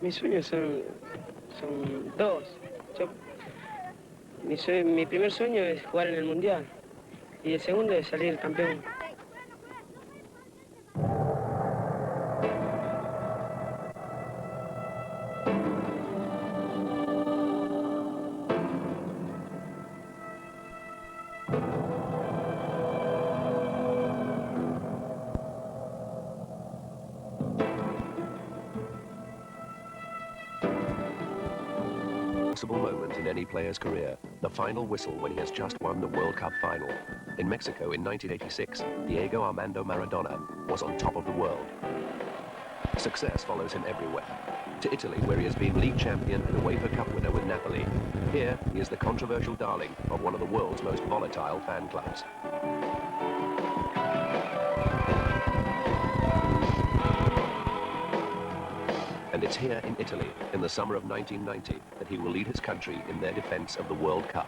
Mis sueños son dos. Mi primer sueño es jugar en el mundial y el segundo es salir campeón. Moment in any player's career, the final whistle when he has just won the World Cup final. In Mexico in 1986, Diego Armando Maradona was on top of the world. Success follows him everywhere. To Italy, where he has been league champion and UEFA Cup winner with Napoli. Here, he is the controversial darling of one of the world's most volatile fan clubs. And it's here in Italy, in the summer of 1990, that he will lead his country in their defense of the World Cup.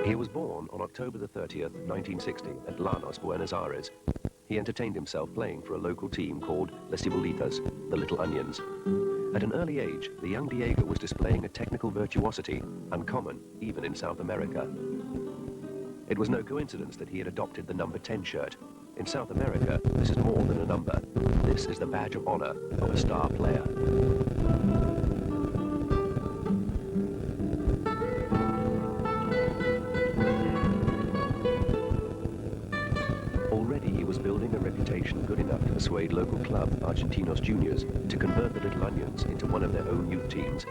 He was born on October the 30th, 1960, at Llanos, Buenos Aires. He entertained himself playing for a local team called Les Cibolitas, the Little Onions. At an early age, the young Diego was displaying a technical virtuosity uncommon even in South America. It was no coincidence that he had adopted the number 10 shirt. In South America, this is more than a number. This is the badge of honor of a star player. Already he was building a reputation good enough to persuade local club Argentinos Juniors to convert the Little Onions into one of their own youth teams.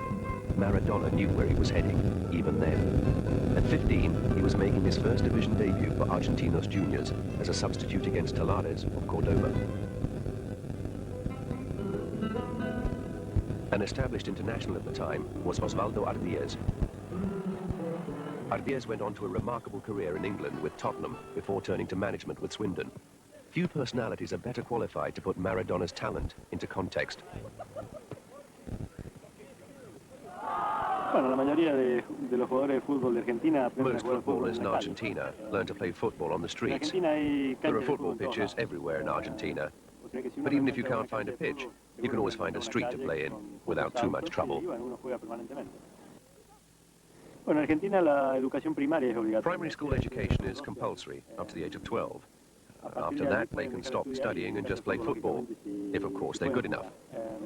Maradona knew where he was heading, even then. At 15, he was making his first division debut for Argentinos Juniors as a substitute against Talares of Cordoba. An established international at the time was Osvaldo Ardiez. Ardiez went on to a remarkable career in England with Tottenham before turning to management with Swindon. Few personalities are better qualified to put Maradona's talent into context. Most footballers in Argentina learn to play football on the streets. There are football pitches everywhere in Argentina. But even if you can't find a pitch, you can always find a street to play in without too much trouble. Primary school education is compulsory up to the age of 12. After that, they can stop studying and just play football, if of course they're good enough,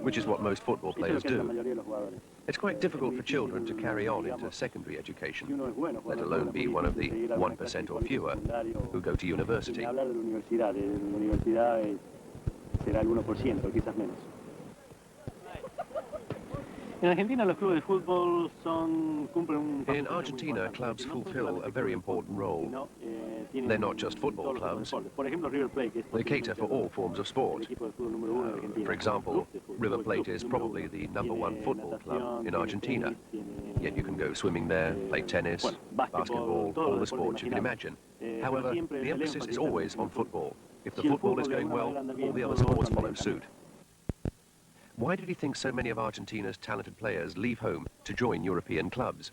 which is what most football players do. It's quite difficult for children to carry on into secondary education, let alone be one of the 1% or fewer who go to university. In Argentina, clubs fulfill a very important role. They're not just football clubs. They cater for all forms of sport. For example, River Plate is probably the #1 football club in Argentina. Yet you can go swimming there, play tennis, basketball, all the sports you can imagine. However, the emphasis is always on football. If the football is going well, all the other sports follow suit. Why did he think so many of Argentina's talented players leave home to join European clubs?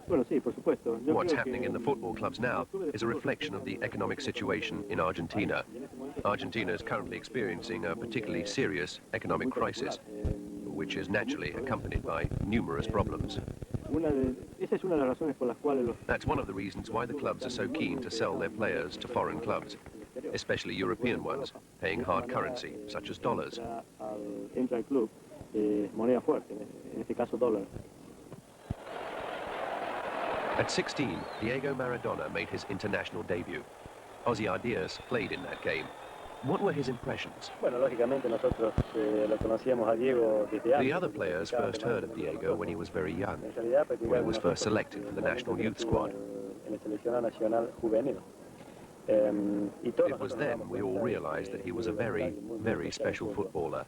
What's happening in the football clubs now is a reflection of the economic situation in Argentina. Argentina is currently experiencing a particularly serious economic crisis, which is naturally accompanied by numerous problems. That's one of the reasons why the clubs are so keen to sell their players to foreign clubs, especially European ones, paying hard currency, such as dollars. At 16, Diego Maradona made his international debut. Ozzy Ardiez played in that game. What were his impressions? The other players first heard of Diego when he was very young, when he was first selected for the national youth squad. It was then we all realized that he was a very, very special footballer.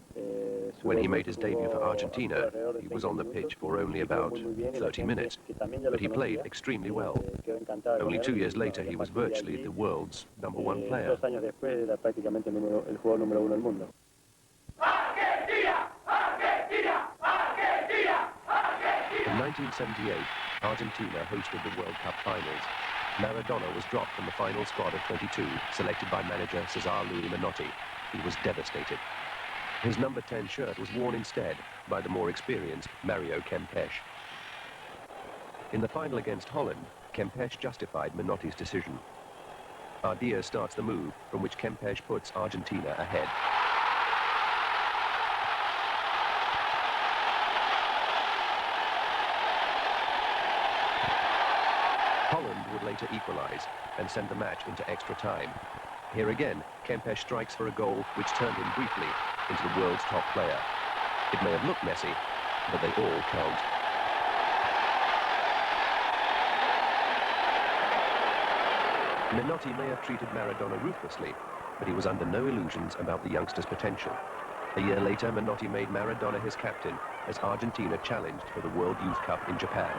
When he made his debut for Argentina, he was on the pitch for only about 30 minutes, but he played extremely well. Only 2 years later, he was virtually the world's #1 player. In 1978, Argentina hosted the World Cup finals. Maradona was dropped from the final squad of 22, selected by manager Cesar Luis Menotti. He was devastated. His number 10 shirt was worn instead by the more experienced Mario Kempes. In the final against Holland, Kempes justified Menotti's decision. Ardea starts the move, from which Kempes puts Argentina ahead. Holland would later equalize and send the match into extra time. Here again, Kempes strikes for a goal which turned him briefly into the world's top player. It may have looked messy, but they all count. Menotti may have treated Maradona ruthlessly, but he was under no illusions about the youngster's potential. A year later, Menotti made Maradona his captain as Argentina challenged for the World Youth Cup in Japan.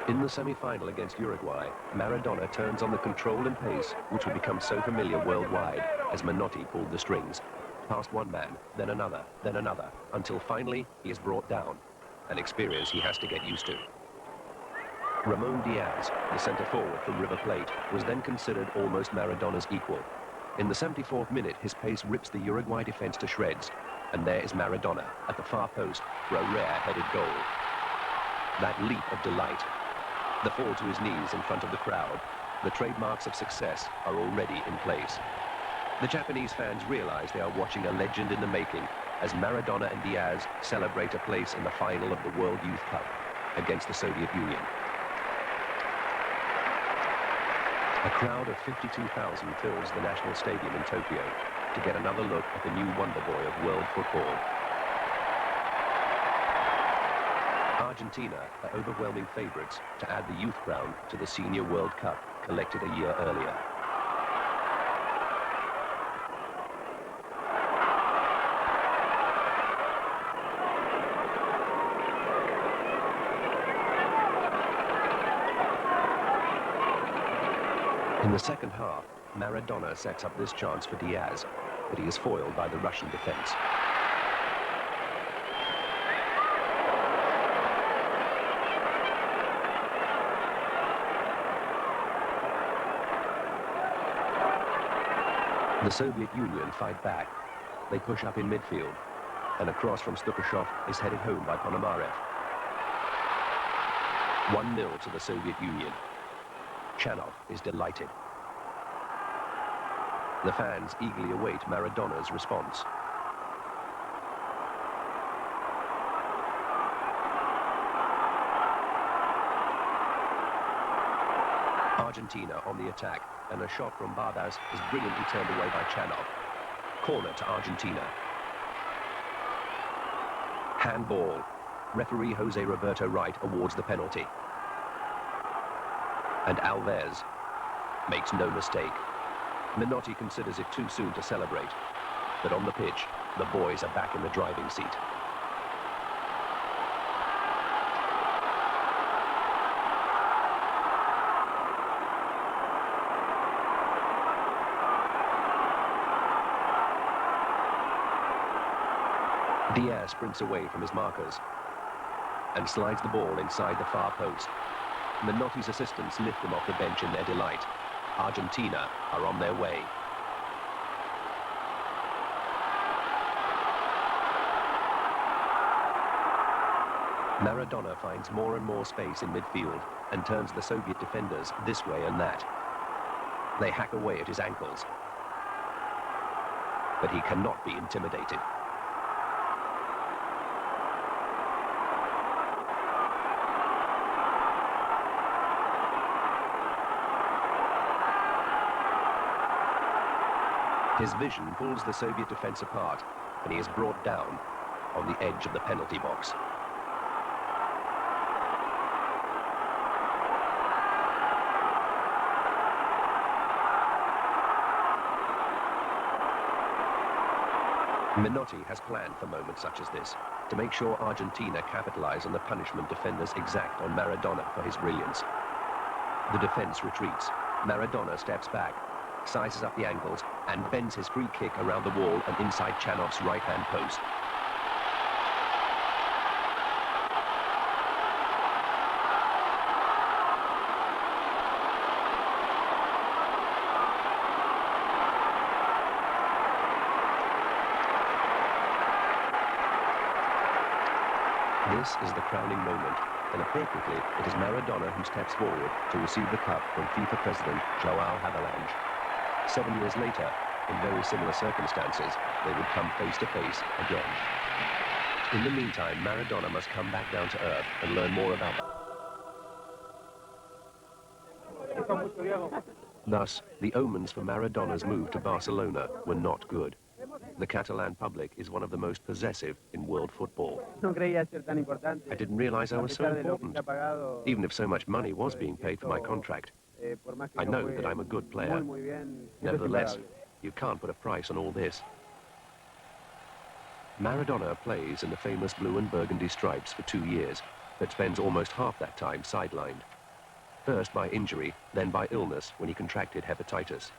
In the semi-final against Uruguay, Maradona turns on the control and pace which would become so familiar worldwide as Menotti pulled the strings. Past one man, then another, until finally he is brought down, an experience he has to get used to. Ramon Diaz, the centre-forward from River Plate, was then considered almost Maradona's equal. In the 74th minute, his pace rips the Uruguay defence to shreds, and there is Maradona at the far post for a rare-headed goal. That leap of delight, the fall to his knees in front of the crowd, the trademarks of success are already in place. The Japanese fans realize they are watching a legend in the making as Maradona and Diaz celebrate a place in the final of the World Youth Cup against the Soviet Union. A crowd of 52,000 fills the National Stadium in Tokyo to get another look at the new wonder boy of world football. Argentina are overwhelming favourites to add the youth crown to the Senior World Cup collected a year earlier. In the second half, Maradona sets up this chance for Diaz, but he is foiled by the Russian defence. The Soviet Union fight back. They push up in midfield, and a cross from Stukashov is headed home by Ponomarev. 1-0 to the Soviet Union. Chanov is delighted. The fans eagerly await Maradona's response. Argentina on the attack, and a shot from Barbas is brilliantly turned away by Chanov. Corner to Argentina. Handball. Referee Jose Roberto Wright awards the penalty. And Alves makes no mistake. Menotti considers it too soon to celebrate, but on the pitch, the boys are back in the driving seat. Diaz sprints away from his markers and slides the ball inside the far post. Menotti's assistants lift them off the bench in their delight. Argentina are on their way. Maradona finds more and more space in midfield and turns the Soviet defenders this way and that. They hack away at his ankles, but he cannot be intimidated. His vision pulls the Soviet defense apart, and he is brought down on the edge of the penalty box. Menotti has planned for moments such as this, to make sure Argentina capitalize on the punishment defenders exact on Maradona for his brilliance. The defense retreats. Maradona steps back, sizes up the angles, and bends his free kick around the wall and inside Chanov's right-hand post. This is the crowning moment, and appropriately, it is Maradona who steps forward to receive the cup from FIFA president João Havelange. 7 years later, in very similar circumstances, they would come face to face again. In the meantime, Maradona must come back down to earth and learn more about Thus, the omens for Maradona's move to Barcelona were not good. The Catalan public is one of the most possessive in world football. I didn't realize I was so important, even if so much money was being paid for my contract. I know that I'm a good player. Nevertheless, you can't put a price on all this. Maradona plays in the famous blue and burgundy stripes for 2 years, but spends almost half that time sidelined. First by injury, then by illness when he contracted hepatitis.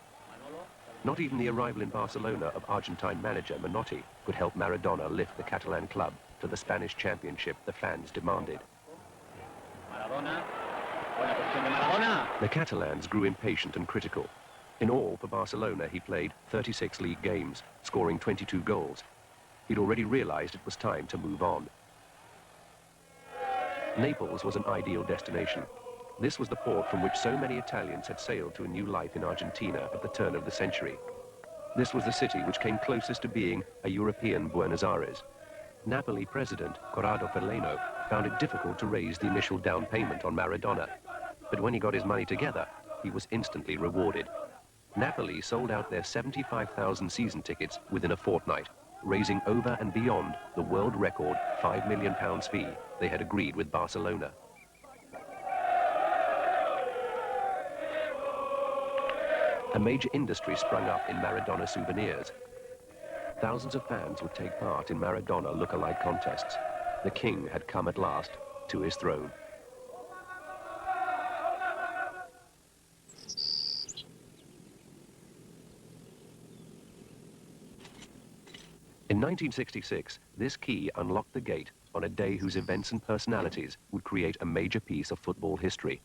Not even the arrival in Barcelona of Argentine manager Menotti could help Maradona lift the Catalan club to the Spanish championship the fans demanded. The Catalans grew impatient and critical. In all, for Barcelona, he played 36 league games, scoring 22 goals. He'd already realized it was time to move on. Naples was an ideal destination. This was the port from which so many Italians had sailed to a new life in Argentina at the turn of the century. This was the city which came closest to being a European Buenos Aires. Napoli president Corrado Ferleno found it difficult to raise the initial down payment on Maradona. But when he got his money together, he was instantly rewarded. Napoli sold out their 75,000 season tickets within a fortnight, raising over and beyond the world record £5 million fee they had agreed with Barcelona. A major industry sprung up in Maradona souvenirs. Thousands of fans would take part in Maradona look-alike contests. The king had come at last to his throne. In 1966, this key unlocked the gate on a day whose events and personalities would create a major piece of football history.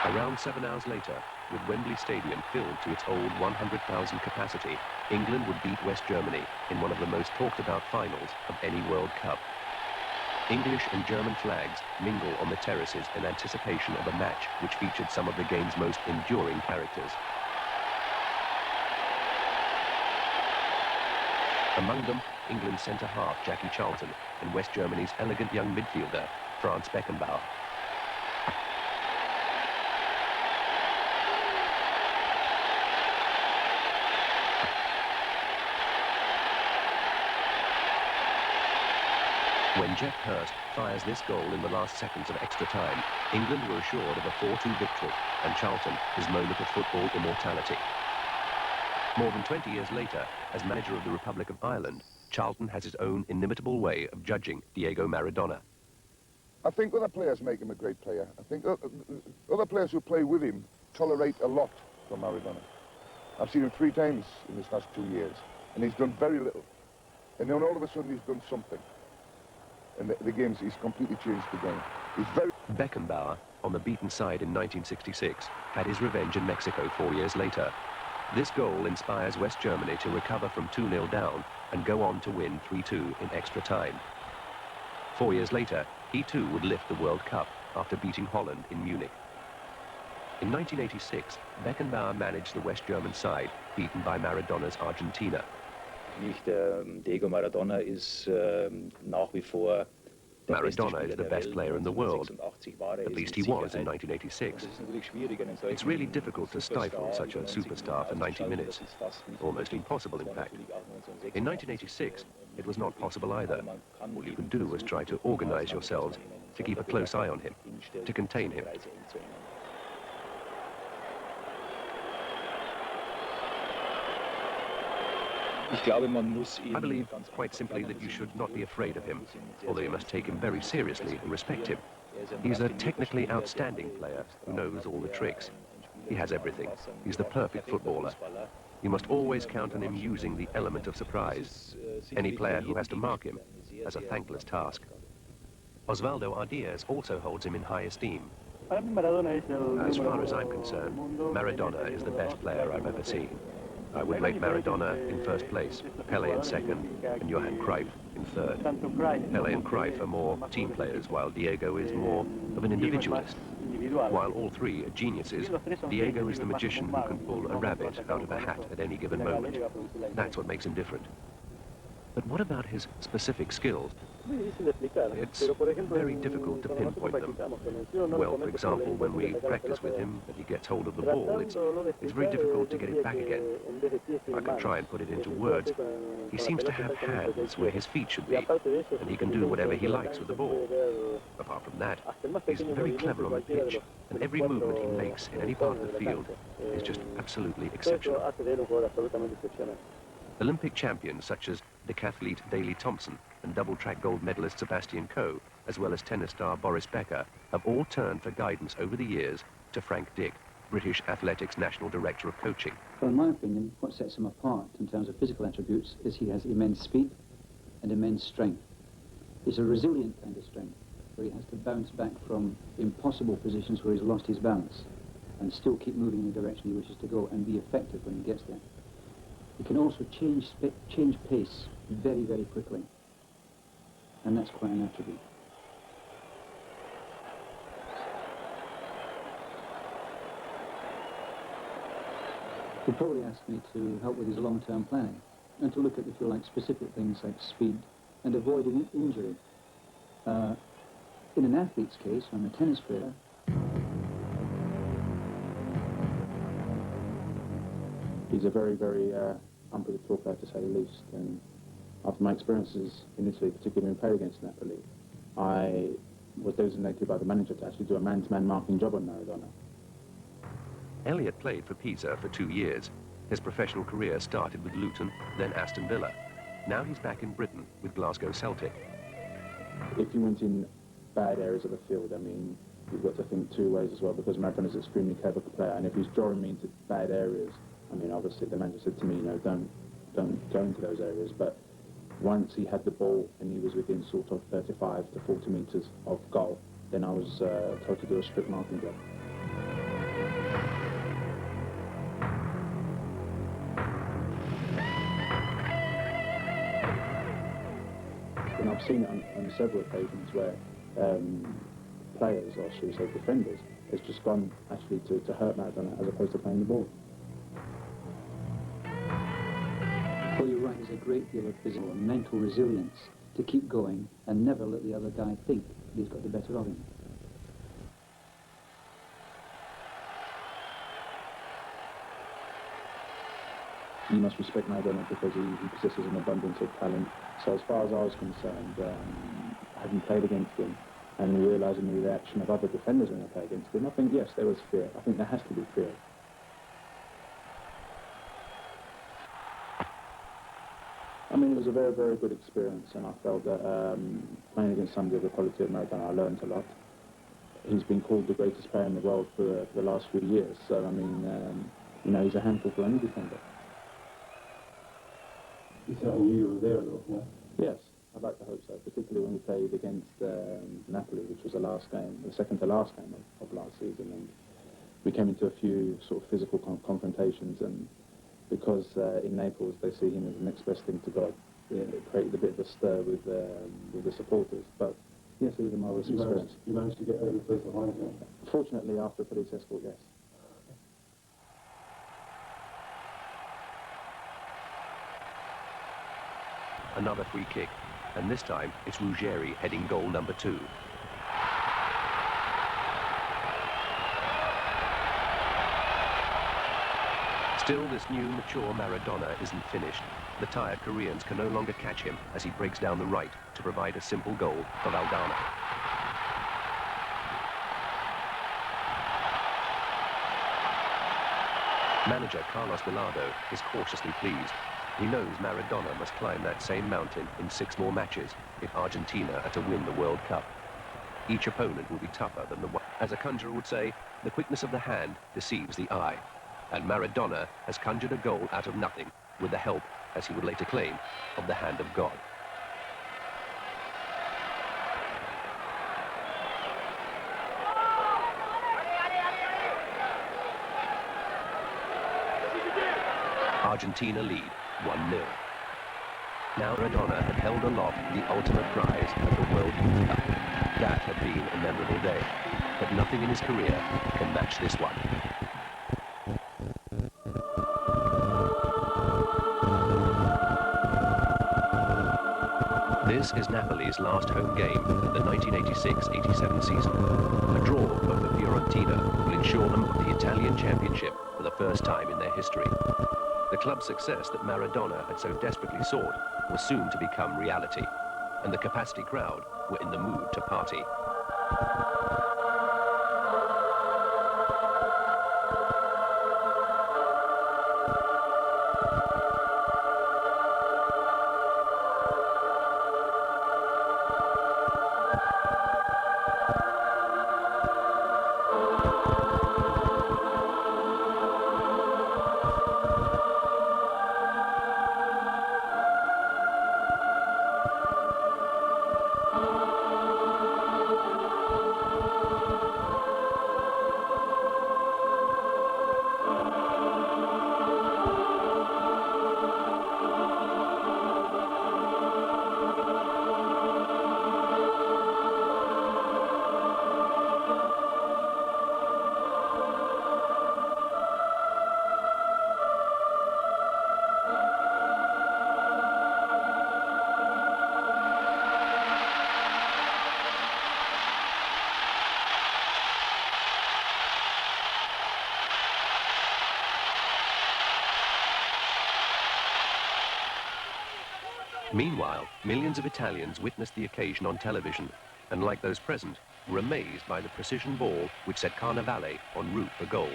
Around 7 hours later, with Wembley Stadium filled to its old 100,000 capacity, England would beat West Germany in one of the most talked about finals of any World Cup. English and German flags mingle on the terraces in anticipation of a match which featured some of the game's most enduring characters. Among them, England's centre-half Jackie Charlton and West Germany's elegant young midfielder, Franz Beckenbauer. When Jeff Hurst fires this goal in the last seconds of extra time, England were assured of a 4-2 victory, and Charlton his moment of football immortality. More than 20 years later, as manager of the Republic of Ireland, Charlton has his own inimitable way of judging Diego Maradona. I think other players make him a great player. I think other players who play with him tolerate a lot from Maradona. I've seen him 3 times in this last 2 years, and he's done very little. And then all of a sudden he's done something. And the games, he's completely changed the game. He's very... Beckenbauer, on the beaten side in 1966, had his revenge in Mexico 4 years later. This goal inspires West Germany to recover from 2-0 down and go on to win 3-2 in extra time. 4 years later, he too would lift the World Cup after beating Holland in Munich. In 1986, Beckenbauer managed the West German side, beaten by Maradona's Argentina. Diego Maradona is nach wie vor Maradona is the best player in the world. At least he was in 1986. It's really difficult to stifle such a superstar for 90 minutes. Almost impossible, in fact. In 1986, it was not possible either. All you could do was try to organize yourselves to keep a close eye on him, to contain him. I believe, quite simply, that you should not be afraid of him, although you must take him very seriously and respect him. He's a technically outstanding player who knows all the tricks. He has everything. He's the perfect footballer. You must always count on him using the element of surprise. Any player who has to mark him has a thankless task. Osvaldo Ardiaz also holds him in high esteem. As far as I'm concerned, Maradona is the best player I've ever seen. I would make Maradona in first place, Pele in second, and Johan Cruyff in third. Pele and Cruyff are more team players, while Diego is more of an individualist. While all three are geniuses, Diego is the magician who can pull a rabbit out of a hat at any given moment. That's what makes him different. But what about his specific skills? It's very difficult to pinpoint them. Well, for example, when we practice with him and he gets hold of the ball, it's very difficult to get it back again. I can try and put it into words. He seems to have hands where his feet should be, and he can do whatever he likes with the ball. Apart from that, he's very clever on the pitch, and every movement he makes in any part of the field is just absolutely exceptional. Olympic champions such as decathlete Daley Thompson and double-track gold medalist Sebastian Coe, as well as tennis star Boris Becker, have all turned for guidance over the years to Frank Dick, British Athletics National Director of Coaching. Well, in my opinion, what sets him apart in terms of physical attributes is he has immense speed and immense strength. It's a resilient kind of strength, where he has to bounce back from impossible positions where he's lost his balance and still keep moving in the direction he wishes to go and be effective when he gets there. He can also change pace very, very quickly, and that's quite an attribute. He'd probably ask me to help with his long-term planning and to look at, if you like, specific things like speed and avoiding injury. In an athlete's case, I'm a tennis player. He's a very, very unpredictable player, to say the least. And after my experiences in Italy, particularly when we played against Napoli, I was designated by the manager to actually do a man-to-man marking job on Maradona. Elliot played for Pisa for 2 years. His professional career started with Luton, then Aston Villa. Now he's back in Britain with Glasgow Celtic. If you went in bad areas of the field, I mean, you've got to think two ways as well, because Maradona's an extremely clever player, and if he's drawing me into bad areas, I mean, obviously the manager said to me, you know, don't go into those areas. But once he had the ball and he was within sort of 35 to 40 metres of goal, then I was told to do a strict marking job. And I've seen it on several occasions where players, or should we say defenders, has just gone actually to hurt Maradona as opposed to playing the ball. Well, you're right, there's a great deal of physical and mental resilience to keep going and never let the other guy think that he's got the better of him. You must respect Maradona because he possesses an abundance of talent. So as far as I was concerned, having played against him and realising the reaction of other defenders when I play against him, I think, yes, there was fear. I think there has to be fear. I mean, it was a very, very good experience, and I felt that playing against somebody of the quality of Maradona, I learned a lot. He's been called the greatest player in the world for the last few years, so I mean, you know, he's a handful for any defender. You certainly knew you were there, though, yeah? Yes, I'd like to hope so, particularly when we played against Napoli, which was the second to last game of last season, and we came into a few sort of physical confrontations, and because in Naples they see him as the next best thing to God, it created a bit of a stir with the supporters. But yes, it was a marvellous experience. You managed to get every place behind you? Fortunately, after a police escort, yes. Another free kick, and this time it's Ruggeri heading goal number 2. Still, this new, mature Maradona isn't finished. The tired Koreans can no longer catch him as he breaks down the right to provide a simple goal for Valdana. Manager Carlos Bilardo is cautiously pleased. He knows Maradona must climb that same mountain in 6 more matches if Argentina are to win the World Cup. Each opponent will be tougher than the one. As a conjurer would say, the quickness of the hand deceives the eye. And Maradona has conjured a goal out of nothing with the help, as he would later claim, of the hand of God. Argentina lead 1-0. Now Maradona had held aloft the ultimate prize of the World Youth Cup. That had been a memorable day, but nothing in his career can match this one. This is Napoli's last home game of the 1986-87 season. A draw over Fiorentina will ensure them the Italian championship for the first time in their history. The club's success that Maradona had so desperately sought was soon to become reality, and the capacity crowd were in the mood to party. Meanwhile, millions of Italians witnessed the occasion on television, and like those present, were amazed by the precision ball which set Carnevale en route for goal.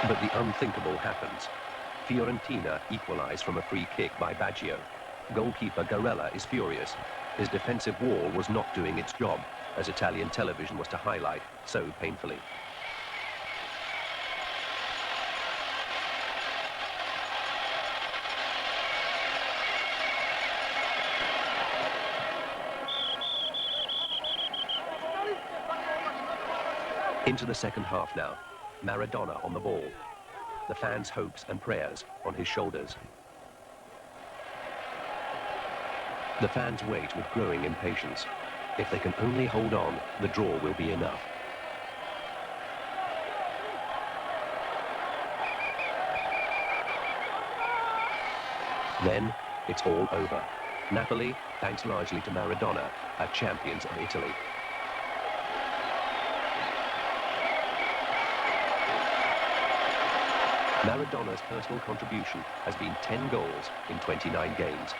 But the unthinkable happens. Fiorentina equalize from a free kick by Baggio. Goalkeeper Revela is furious. His defensive wall was not doing its job, as Italian television was to highlight so painfully. Into the second half now. Maradona on the ball. The fans' hopes and prayers on his shoulders. The fans wait with growing impatience. If they can only hold on, the draw will be enough. Then, it's all over. Napoli, thanks largely to Maradona, are champions of Italy. Maradona's personal contribution has been 10 goals in 29 games.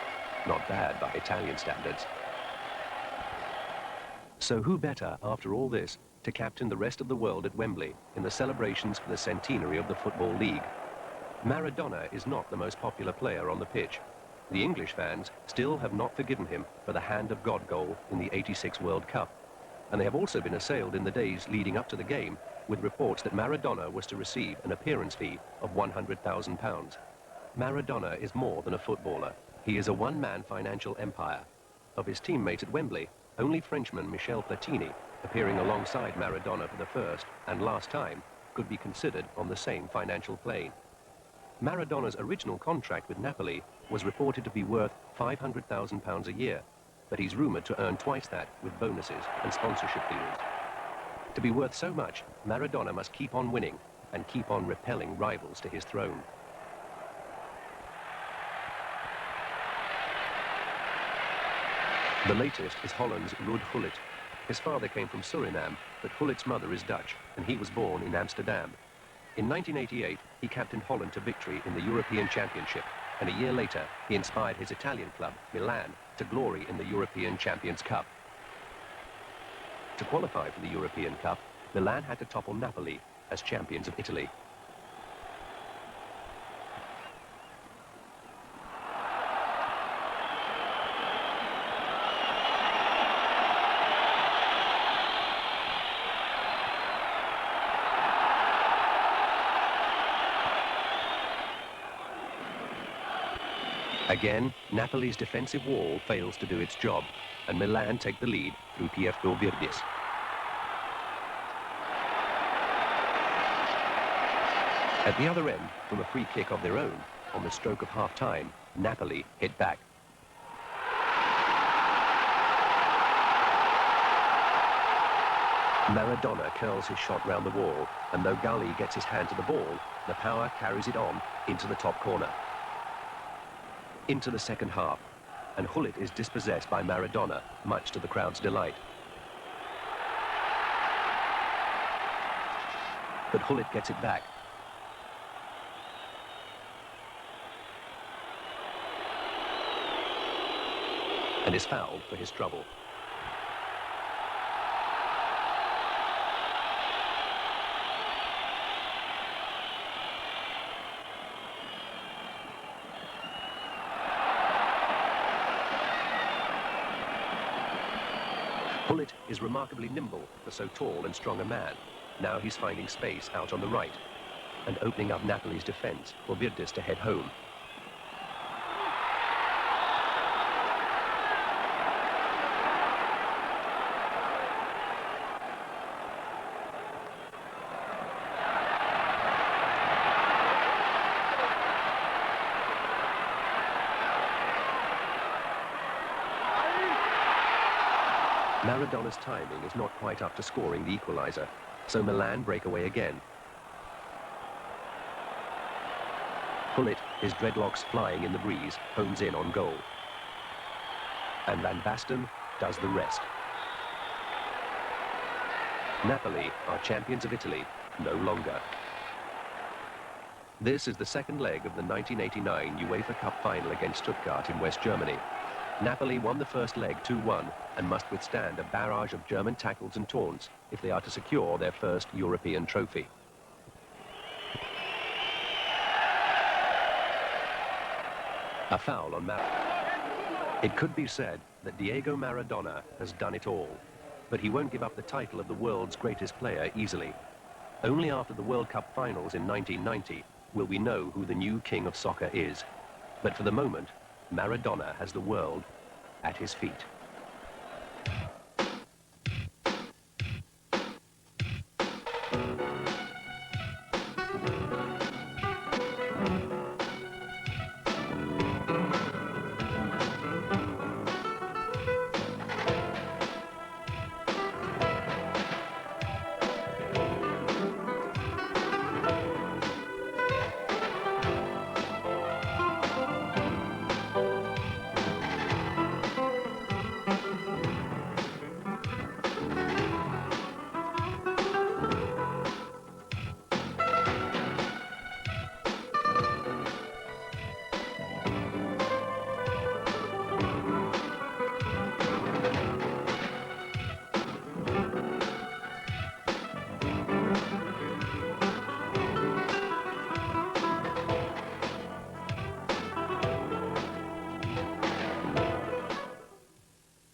Not bad by Italian standards. So who better, after all this, to captain the rest of the world at Wembley in the celebrations for the centenary of the Football League? Maradona is not the most popular player on the pitch. The English fans still have not forgiven him for the hand of God goal in the '86 World Cup. And they have also been assailed in the days leading up to the game with reports that Maradona was to receive an appearance fee of £100,000. Maradona is more than a footballer. He is a one-man financial empire. Of his teammates at Wembley, only Frenchman Michel Platini, appearing alongside Maradona for the first and last time, could be considered on the same financial plane. Maradona's original contract with Napoli was reported to be worth £500,000 a year, but he's rumoured to earn twice that with bonuses and sponsorship deals. To be worth so much, Maradona must keep on winning and keep on repelling rivals to his throne. The latest is Holland's Ruud Gullit. His father came from Suriname, but Gullit's mother is Dutch, and he was born in Amsterdam. In 1988, he captained Holland to victory in the European Championship, and a year later, he inspired his Italian club, Milan, to glory in the European Champions Cup. To qualify for the European Cup, Milan had to topple Napoli as champions of Italy. Again, Napoli's defensive wall fails to do its job, and Milan take the lead through Virdis. At the other end, from a free kick of their own, on the stroke of half-time, Napoli hit back. Maradona curls his shot round the wall, and though Galli gets his hand to the ball, the power carries it on into the top corner. Into the second half, and Gullit is dispossessed by Maradona, much to the crowd's delight. But Gullit gets it back. And is fouled for his trouble. Gullit is remarkably nimble for so tall and strong a man. Now he's finding space out on the right and opening up Napoli's defense for Virdis to head home. Maradona's timing is not quite up to scoring the equalizer, so Milan break away again. Gullit, his dreadlocks flying in the breeze, homes in on goal. And Van Basten does the rest. Napoli are champions of Italy no longer. This is the second leg of the 1989 UEFA Cup final against Stuttgart in West Germany. Napoli won the first leg 2-1 and must withstand a barrage of German tackles and taunts if they are to secure their first European trophy. A foul on Maradona. It could be said that Diego Maradona has done it all, but he won't give up the title of the world's greatest player easily. Only after the World Cup finals in 1990 will we know who the new king of soccer is. But for the moment, Maradona has the world at his feet.